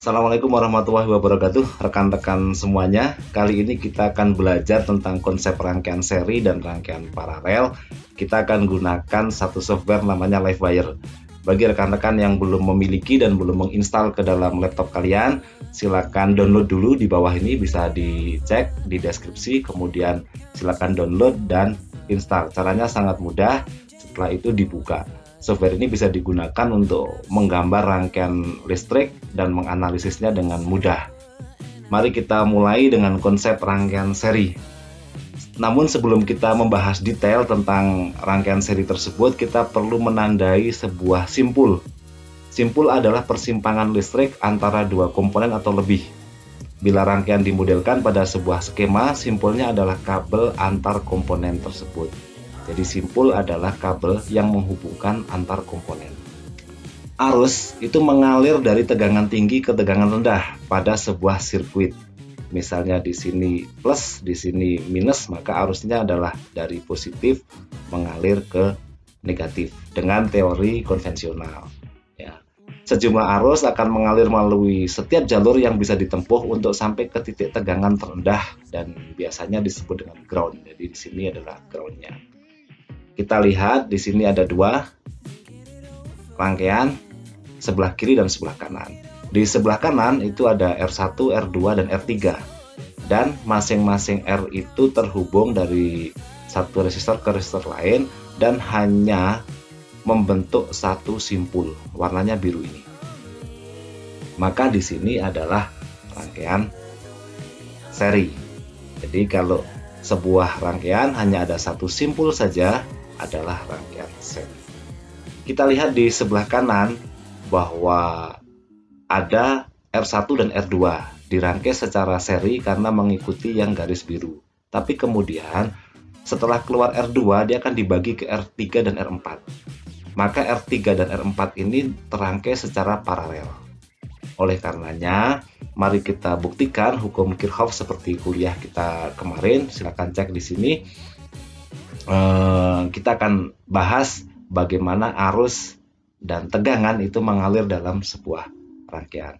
Assalamualaikum warahmatullahi wabarakatuh, rekan-rekan semuanya. Kali ini kita akan belajar tentang konsep rangkaian seri dan rangkaian paralel. Kita akan gunakan satu software namanya Livewire. Bagi rekan-rekan yang belum memiliki dan belum menginstal ke dalam laptop kalian, silakan download dulu di bawah ini, bisa dicek di deskripsi, kemudian silakan download dan install. Caranya sangat mudah, setelah itu dibuka. Software ini bisa digunakan untuk menggambar rangkaian listrik dan menganalisisnya dengan mudah. Mari kita mulai dengan konsep rangkaian seri. Namun sebelum kita membahas detail tentang rangkaian seri tersebut, kita perlu menandai sebuah simpul. Simpul adalah persimpangan listrik antara dua komponen atau lebih. Bila rangkaian dimodelkan pada sebuah skema, simpulnya adalah kabel antar komponen tersebut. Jadi simpul adalah kabel yang menghubungkan antar komponen. Arus itu mengalir dari tegangan tinggi ke tegangan rendah pada sebuah sirkuit. Misalnya di sini plus, di sini minus, maka arusnya adalah dari positif mengalir ke negatif dengan teori konvensional. Ya. Sejumlah arus akan mengalir melalui setiap jalur yang bisa ditempuh untuk sampai ke titik tegangan terendah dan biasanya disebut dengan ground. Jadi di sini adalah groundnya. Kita lihat di sini ada dua rangkaian, sebelah kiri dan sebelah kanan. Di sebelah kanan itu ada R1, R2, dan R3. Dan masing-masing R itu terhubung dari satu resistor ke resistor lain dan hanya membentuk satu simpul, warnanya biru ini. Maka di sini adalah rangkaian seri. Jadi kalau sebuah rangkaian hanya ada satu simpul saja, adalah rangkaian seri. Kita lihat di sebelah kanan bahwa ada R1 dan R2 dirangkai secara seri karena mengikuti yang garis biru. Tapi kemudian setelah keluar R2 dia akan dibagi ke R3 dan R4. Maka R3 dan R4 ini terangkai secara paralel. Oleh karenanya, mari kita buktikan hukum Kirchhoff seperti kuliah kita kemarin. Silakan cek di sini. Kita akan bahas bagaimana arus dan tegangan itu mengalir dalam sebuah rangkaian.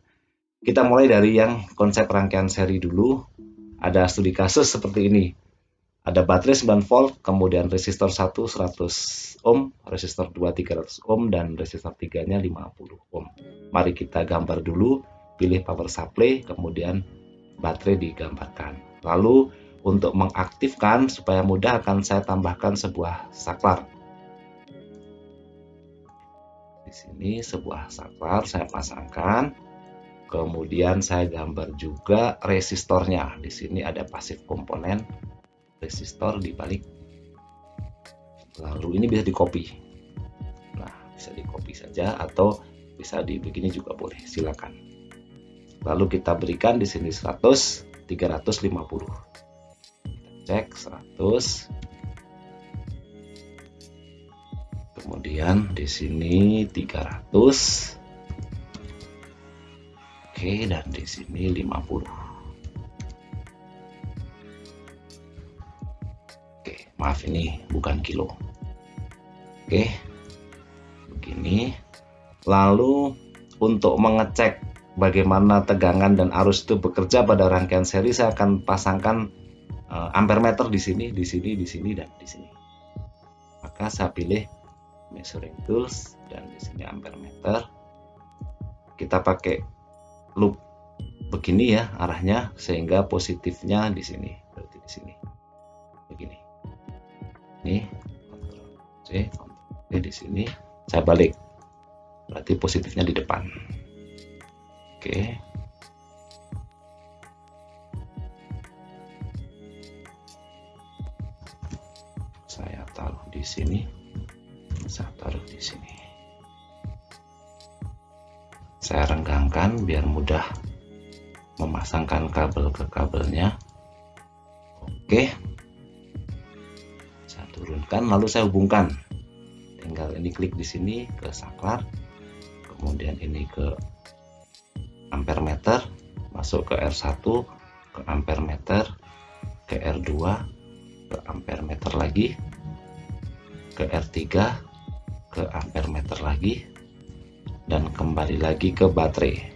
Kita mulai dari yang konsep rangkaian seri dulu. Ada studi kasus seperti ini. Ada baterai 9 volt, kemudian resistor 1 100 ohm, resistor 2 300 ohm, dan resistor 3-nya 50 ohm. Mari kita gambar dulu, pilih power supply, kemudian baterai digambarkan. Lalu untuk mengaktifkan supaya mudah akan saya tambahkan sebuah saklar. Di sini sebuah saklar saya pasangkan. Kemudian saya gambar juga resistornya. Di sini ada pasif komponen resistor dibalik. Lalu ini bisa di copy. Nah, bisa di copy saja atau bisa di begini juga boleh. Silakan. Lalu kita berikan di sini 100, 350. Cek 100. Kemudian di sini 300. Oke, dan di sini 50. Oke, maaf ini bukan kilo. Oke. Begini. Lalu untuk mengecek bagaimana tegangan dan arus itu bekerja pada rangkaian seri, saya akan pasangkan ampere meter di sini, di sini, di sini, dan di sini. Maka saya pilih measuring tools dan di sini ampere meter. Kita pakai loop begini ya arahnya sehingga positifnya di sini, berarti di sini. Begini. Ini Ctrl C, Ctrl V di sini. Saya balik. Berarti positifnya di depan. Oke. Saya taruh di sini, saya taruh di sini. Saya renggangkan biar mudah memasangkan kabel ke kabelnya. Oke, saya turunkan, lalu saya hubungkan. Tinggal ini klik di sini ke saklar, kemudian ini ke ampere meter, masuk ke R1, ke ampere meter, ke R2, ke ampere meter lagi, ke R3, ke ampere meter lagi, dan kembali lagi ke baterai.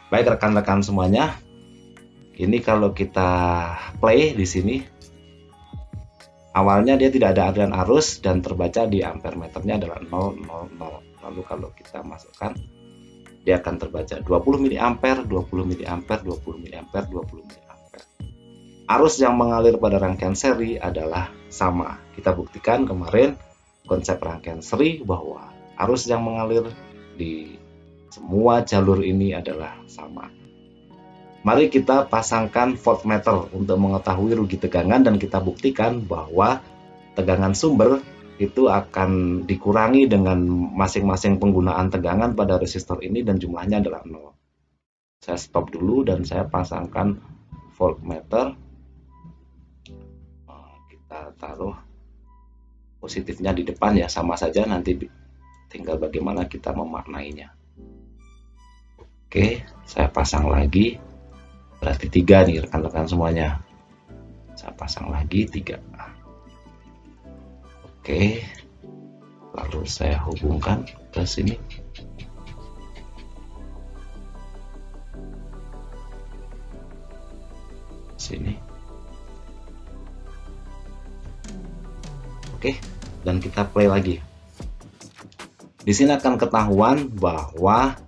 Baik rekan-rekan semuanya, ini kalau kita play di sini, awalnya dia tidak ada aliran arus dan terbaca di ampere meternya adalah 000. Lalu kalau kita masukkan, dia akan terbaca 20 mA, 20 mA, 20 mA, 20 mA. Arus yang mengalir pada rangkaian seri adalah sama. Kita buktikan kemarin konsep rangkaian seri bahwa arus yang mengalir di semua jalur ini adalah sama. Mari kita pasangkan voltmeter untuk mengetahui rugi tegangan dan kita buktikan bahwa tegangan sumber itu akan dikurangi dengan masing-masing penggunaan tegangan pada resistor ini dan jumlahnya adalah 0. Saya stop dulu dan saya pasangkan voltmeter. Kita taruh positifnya di depan ya, sama saja, nanti tinggal bagaimana kita memaknainya. Oke, saya pasang lagi. Berarti 3 nih rekan-rekan semuanya. Saya pasang lagi 3. Oke. Lalu saya hubungkan ke sini. Sini. Oke, dan kita play lagi. Di sini akan ketahuan bahwa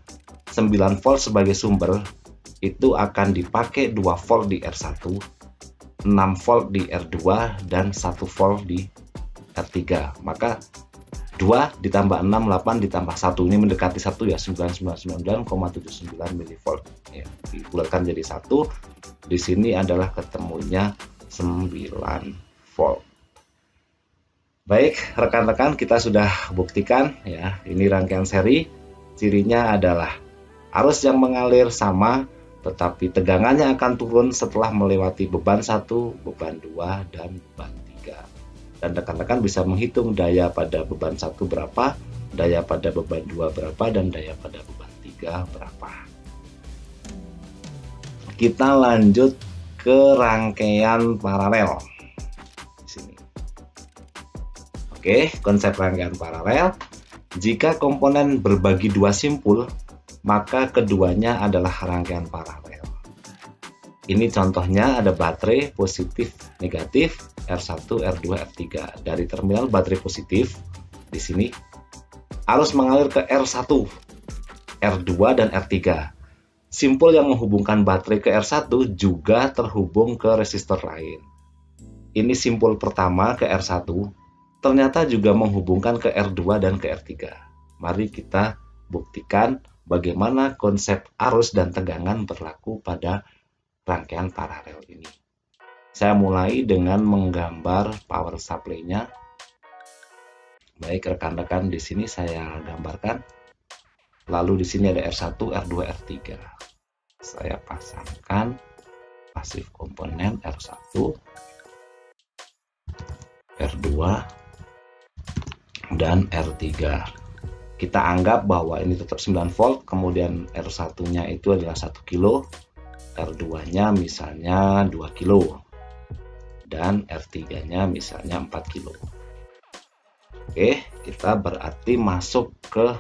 9 volt sebagai sumber itu akan dipakai 2 volt di R1, 6 volt di R2, dan 1 volt di R3. Maka 2 ditambah 6, 8 ditambah 1. Ini mendekati 1 ya, 99,79 mV. Ya, dibulatkan jadi 1. Di sini adalah ketemunya 9 volt. Baik, rekan-rekan, kita sudah buktikan ya, ini rangkaian seri. Cirinya adalah arus yang mengalir sama, tetapi tegangannya akan turun setelah melewati beban 1, beban 2, dan beban 3. Dan rekan-rekan bisa menghitung daya pada beban 1 berapa, daya pada beban 2 berapa, dan daya pada beban 3 berapa. Kita lanjut ke rangkaian paralel. Di sini. Oke, konsep rangkaian paralel. Jika komponen berbagi 2 simpul, maka keduanya adalah rangkaian paralel. Ini contohnya ada baterai positif negatif R1, R2, R3. Dari terminal baterai positif di sini arus mengalir ke R1, R2, dan R3. Simpul yang menghubungkan baterai ke R1 juga terhubung ke resistor lain. Ini simpul pertama ke R1 ternyata juga menghubungkan ke R2 dan ke R3. Mari kita buktikan bagaimana konsep arus dan tegangan berlaku pada rangkaian paralel ini. Saya mulai dengan menggambar power supply-nya. Baik rekan-rekan, di sini saya gambarkan. Lalu di sini ada R1, R2, R3. Saya pasangkan pasif komponen R1, R2, dan R3. Kita anggap bahwa ini tetap 9 volt, kemudian R1-nya itu adalah 1 kilo, R2-nya misalnya 2 kilo, dan R3-nya misalnya 4 kilo. Oke, kita berarti masuk ke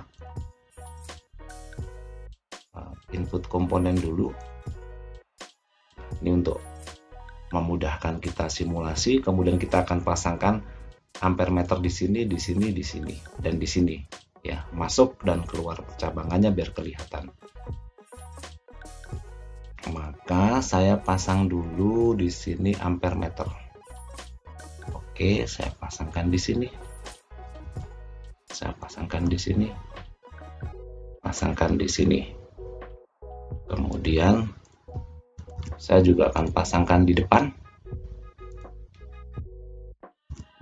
input komponen dulu. Ini untuk memudahkan kita simulasi, kemudian kita akan pasangkan ampere meter di sini, di sini, di sini, dan di sini. Ya, masuk dan keluar percabangannya biar kelihatan. Maka saya pasang dulu di sini ampere meter. Oke, saya pasangkan di sini. Saya pasangkan di sini. Pasangkan di sini. Kemudian saya juga akan pasangkan di depan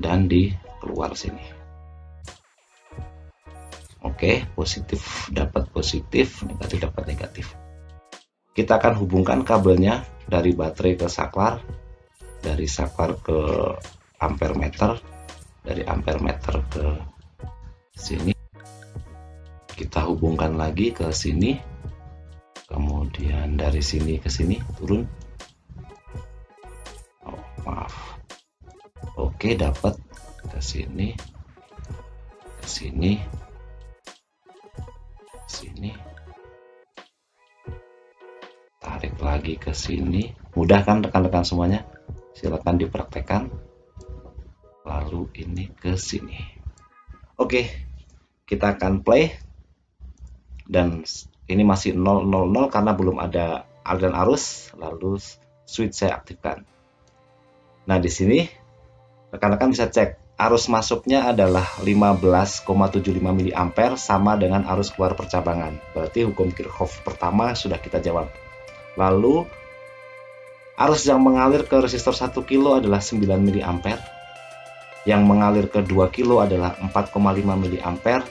dan di keluar sini. Oke, positif dapat positif, negatif dapat negatif. Kita akan hubungkan kabelnya dari baterai ke saklar, dari saklar ke ampere meter, dari ampere meter ke sini. Kita hubungkan lagi ke sini, kemudian dari sini ke sini turun. Oh, maaf. Oke, dapat ke sini, ke sini, sini, tarik lagi ke sini. Mudah kan rekan-rekan semuanya? Silakan dipraktekkan. Lalu ini ke sini. Oke, kita akan play. Dan ini masih 000 karena belum ada aliran arus. Lalu switch saya aktifkan. Nah, di sini rekan-rekan bisa cek arus masuknya adalah 15,75 mA sama dengan arus keluar percabangan. Berarti hukum Kirchhoff pertama sudah kita jawab. Lalu arus yang mengalir ke resistor 1 kilo adalah 9 mA. Yang mengalir ke 2 kilo adalah 4,5 mA.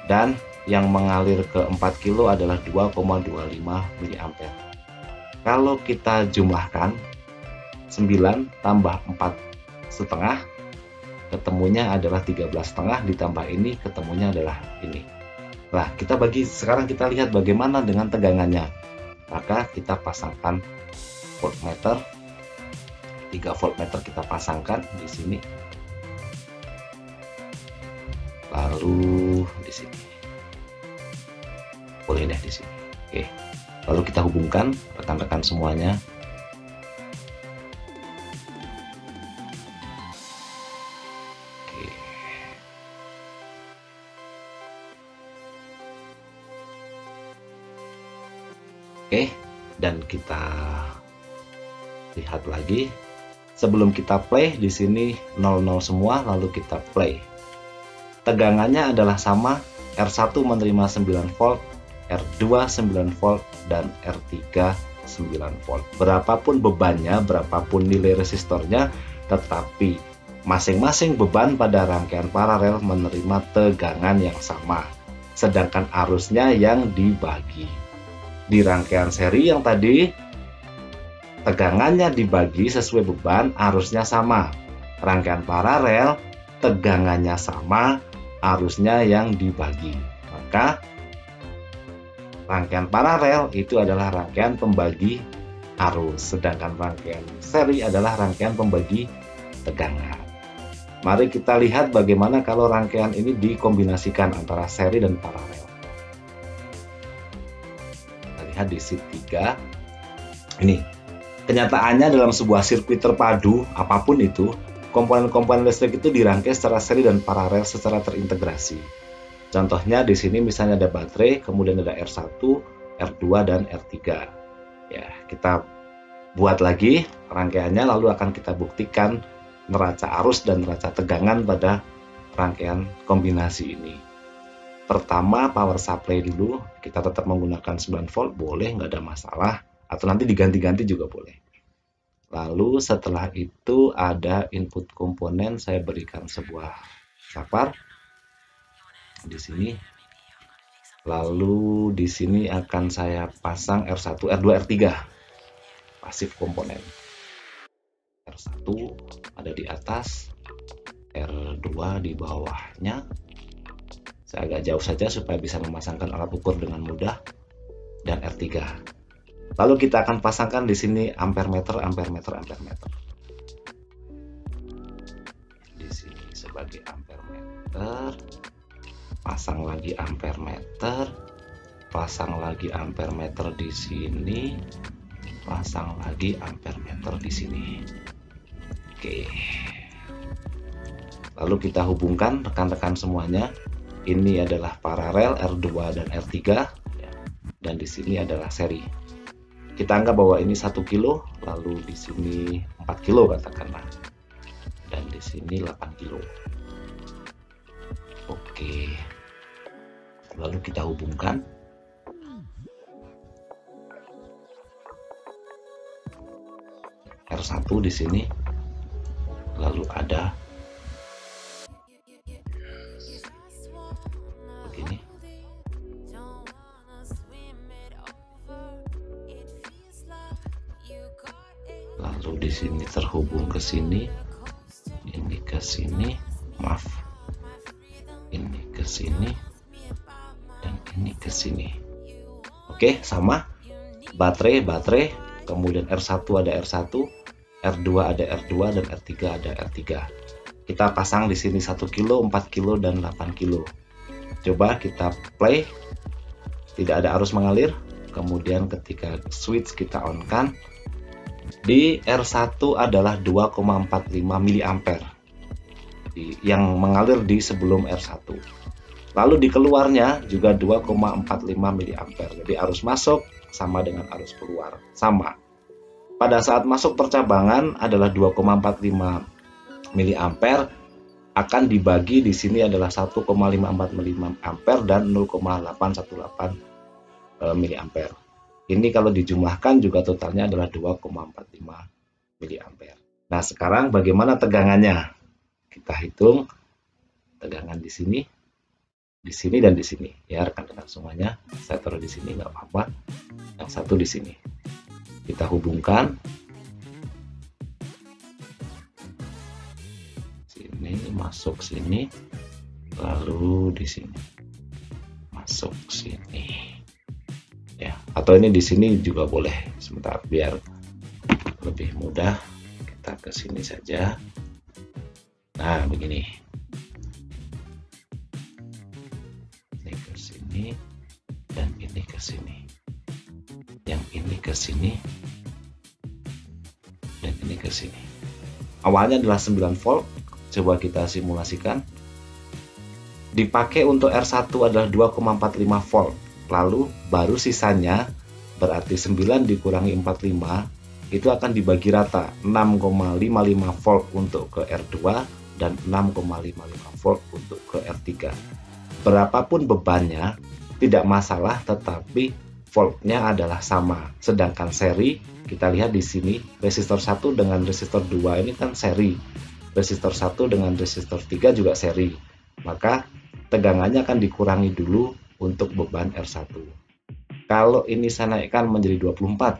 Dan yang mengalir ke 4 kilo adalah 2,25 mA. Kalau kita jumlahkan 9 tambah 4,5 ketemunya adalah 13,5 ditambah ini ketemunya adalah ini. Nah, sekarang kita lihat bagaimana dengan tegangannya. Maka kita pasangkan voltmeter. 3 voltmeter kita pasangkan di sini. Lalu di sini. Boleh deh di sini. Oke. Lalu kita hubungkan rekan-rekan semuanya. Oke, dan kita lihat lagi. Sebelum kita play di sini 00 semua, lalu kita play. Tegangannya adalah sama, R1 menerima 9 volt, R2 9 volt, dan R3 9 volt. Berapapun bebannya, berapapun nilai resistornya, tetapi masing-masing beban pada rangkaian paralel menerima tegangan yang sama, sedangkan arusnya yang dibagi. Di rangkaian seri yang tadi, tegangannya dibagi sesuai beban, arusnya sama. Rangkaian paralel, tegangannya sama, arusnya yang dibagi. Maka rangkaian paralel itu adalah rangkaian pembagi arus, sedangkan rangkaian seri adalah rangkaian pembagi tegangan. Mari kita lihat bagaimana kalau rangkaian ini dikombinasikan antara seri dan paralel. Kita lihat di sheet 3. Ini kenyataannya dalam sebuah sirkuit terpadu apapun itu, komponen-komponen listrik itu dirangkai secara seri dan paralel secara terintegrasi. Contohnya di sini misalnya ada baterai, kemudian ada R1, R2, dan R3. Ya, kita buat lagi rangkaiannya, lalu akan kita buktikan neraca arus dan neraca tegangan pada rangkaian kombinasi ini. Pertama, power supply dulu. Kita tetap menggunakan 9 volt, boleh, nggak ada masalah. Atau nanti diganti-ganti juga boleh. Lalu setelah itu ada input komponen, saya berikan sebuah sapar di sini. Lalu di sini akan saya pasang R1, R2, R3 pasif komponen. R1 ada di atas, R2 di bawahnya. Saya agak jauh saja supaya bisa memasangkan alat ukur dengan mudah, dan R3. Lalu kita akan pasangkan di sini ampere meter. Di sini sebagai ampere meter, pasang lagi ampere meter, pasang lagi ampere meter di sini, pasang lagi ampere meter di sini. Oke. Lalu kita hubungkan rekan-rekan semuanya. Ini adalah paralel R2 dan R3, dan di sini adalah seri. Kita anggap bahwa ini 1 kilo, lalu di sini 4 kilo katakanlah, dan di sini 8 kilo. Oke, lalu kita hubungkan. R1 di sini, lalu ada begini. Lalu di sini terhubung ke sini, ini ke sini, maaf, ini ke sini, dan ini ke sini. Oke, sama. Baterai, kemudian R1 ada R1, R2 ada R2, dan R3 ada R3. Kita pasang di sini 1 kilo, 4 kilo, dan 8 kilo. Coba kita play. Tidak ada arus mengalir. kemudian ketika switch kita on kan, di R1 adalah 2,45 mA yang mengalir di sebelum R1. Lalu di keluarnya juga 2,45 mA. Jadi arus masuk sama dengan arus keluar, sama. Pada saat masuk percabangan adalah 2,45 mA, akan dibagi di sini adalah 1,54 mA dan 0,818 mA. Ini kalau dijumlahkan juga totalnya adalah 2,45 mA. Nah, sekarang bagaimana tegangannya? Kita hitung tegangan di sini, dan di sini. Ya, rekan-rekan semuanya, saya taruh di sini nggak apa-apa. Yang satu di sini. Kita hubungkan. Sini masuk sini, lalu di sini masuk sini. Ya, atau ini di sini juga boleh. Sebentar biar lebih mudah, kita ke sini saja. Nah, begini. Ini ke sini dan ini ke sini. Yang ini ke sini dan ini ke sini. Awalnya adalah 9 volt. Coba kita simulasikan. Dipakai untuk R1 adalah 2,45 volt. Lalu baru sisanya berarti 9 dikurangi 45 itu akan dibagi rata, 6,55 volt untuk ke R2 dan 6,55 volt untuk ke R3. Berapapun bebannya tidak masalah, tetapi voltnya adalah sama. Sedangkan seri, kita lihat di sini resistor 1 dengan resistor 2 ini kan seri. Resistor 1 dengan resistor 3 juga seri. Maka tegangannya akan dikurangi dulu untuk beban R1. Kalau ini saya naikkan menjadi 24,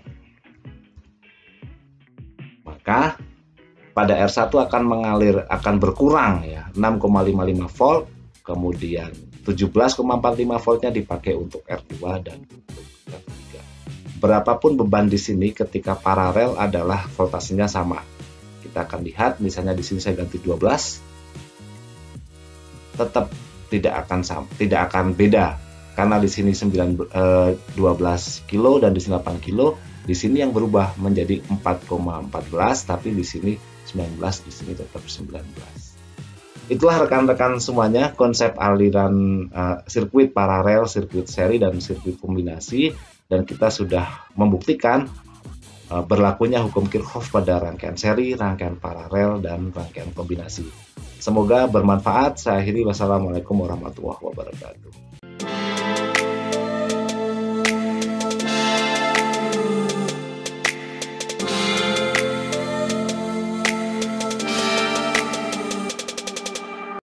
maka pada R1 akan berkurang ya, 6,55 volt, kemudian 17,45 voltnya dipakai untuk R2 dan untuk R3. Berapapun beban di sini ketika paralel adalah voltasenya sama. Kita akan lihat misalnya di sini saya ganti 12, tetap tidak akan beda karena di sini 12 kilo dan di sini 8 kilo. Di sini yang berubah menjadi 4,14, tapi di sini 19, di sini tetap 19. Itulah rekan-rekan semuanya konsep aliran sirkuit paralel, sirkuit seri, dan sirkuit kombinasi, dan kita sudah membuktikan berlakunya hukum Kirchhoff pada rangkaian seri, rangkaian paralel, dan rangkaian kombinasi. Semoga bermanfaat. Saya akhiri, wassalamualaikum warahmatullahi wabarakatuh.